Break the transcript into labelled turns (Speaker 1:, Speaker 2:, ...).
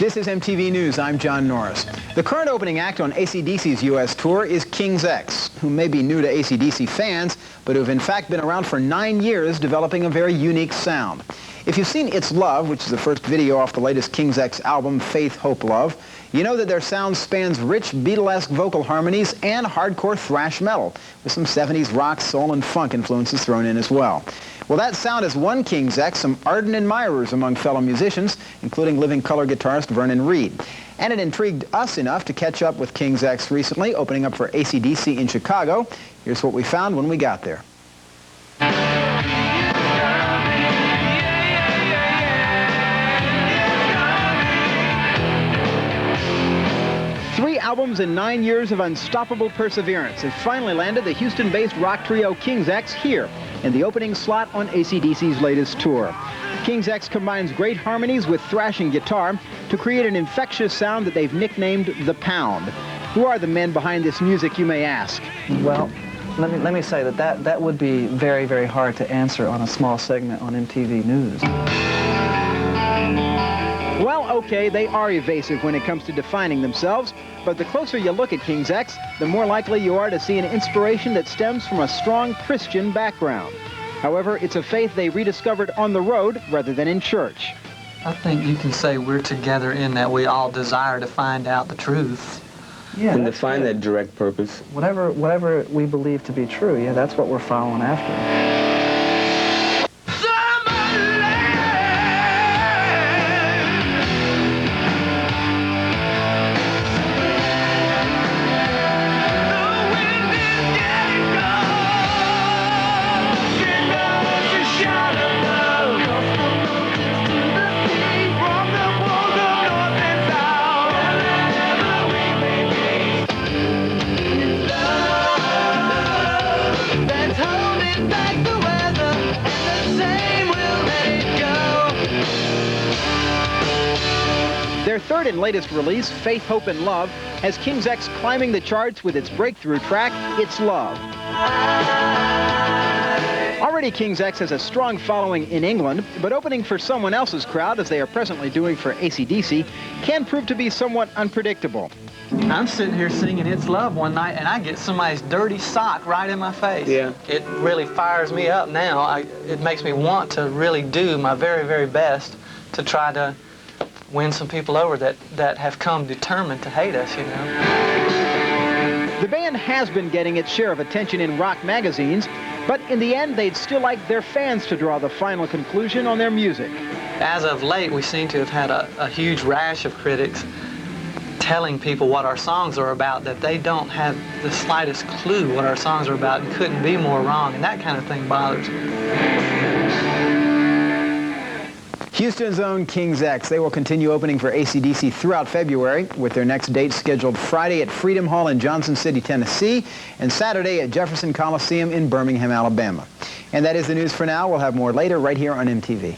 Speaker 1: This is MTV News. I'm John Norris. The current opening act on AC/DC's U.S. tour is King's X, who may be new to AC/DC fans, but who have in fact been around for 9 years developing a very unique sound. If you've seen It's Love, which is the first video off the latest King's X album, Faith, Hope, Love, you know that their sound spans rich Beatlesque vocal harmonies and hardcore thrash metal, with some 70s rock, soul, and funk influences thrown in as well. Well, that sound has won King's X some ardent admirers among fellow musicians, including living color guitarist Vernon Reid. And it intrigued us enough to catch up with King's X recently, opening up for AC/DC in Chicago. Here's what we found when we got there. 3 albums and 9 years of unstoppable perseverance have finally landed the Houston-based rock trio King's X here in the opening slot on AC/DC's latest tour. King's X combines great harmonies with thrashing guitar to create an infectious sound that they've nicknamed The Pound. Who are the men behind this music, you may ask?
Speaker 2: Well, let me say that would be very, very hard to answer on a small segment on MTV News.
Speaker 1: Well, okay, they are evasive when it comes to defining themselves, but the closer you look at King's X, the more likely you are to see an inspiration that stems from a strong Christian background. However, it's a faith they rediscovered on the road rather than in church.
Speaker 3: I think you can say we're together in that we all desire to find out the truth.
Speaker 2: Yeah,
Speaker 4: and to find that direct purpose.
Speaker 2: Whatever we believe to be true, yeah, that's what we're following after.
Speaker 1: Their third and latest release, Faith, Hope, and Love, has King's X climbing the charts with its breakthrough track, It's Love. Already King's X has a strong following in England, but opening for someone else's crowd, as they are presently doing for AC/DC, can prove to be somewhat unpredictable.
Speaker 3: I'm sitting here singing It's Love one night, and I get somebody's dirty sock right in my face.
Speaker 4: Yeah.
Speaker 3: It really fires me up now. It makes me want to really do my very, very best to try to win some people over that have come determined to hate us, you know.
Speaker 1: The band has been getting its share of attention in rock magazines, but in the end, they'd still like their fans to draw the final conclusion on their music.
Speaker 3: As of late, we seem to have had a huge rash of critics telling people what our songs are about, that they don't have the slightest clue what our songs are about and couldn't be more wrong, and that kind of thing bothers me.
Speaker 1: Houston's own King's X. They will continue opening for AC/DC throughout February, with their next date scheduled Friday at Freedom Hall in Johnson City, Tennessee, and Saturday at Jefferson Coliseum in Birmingham, Alabama. And that is the news for now. We'll have more later right here on MTV.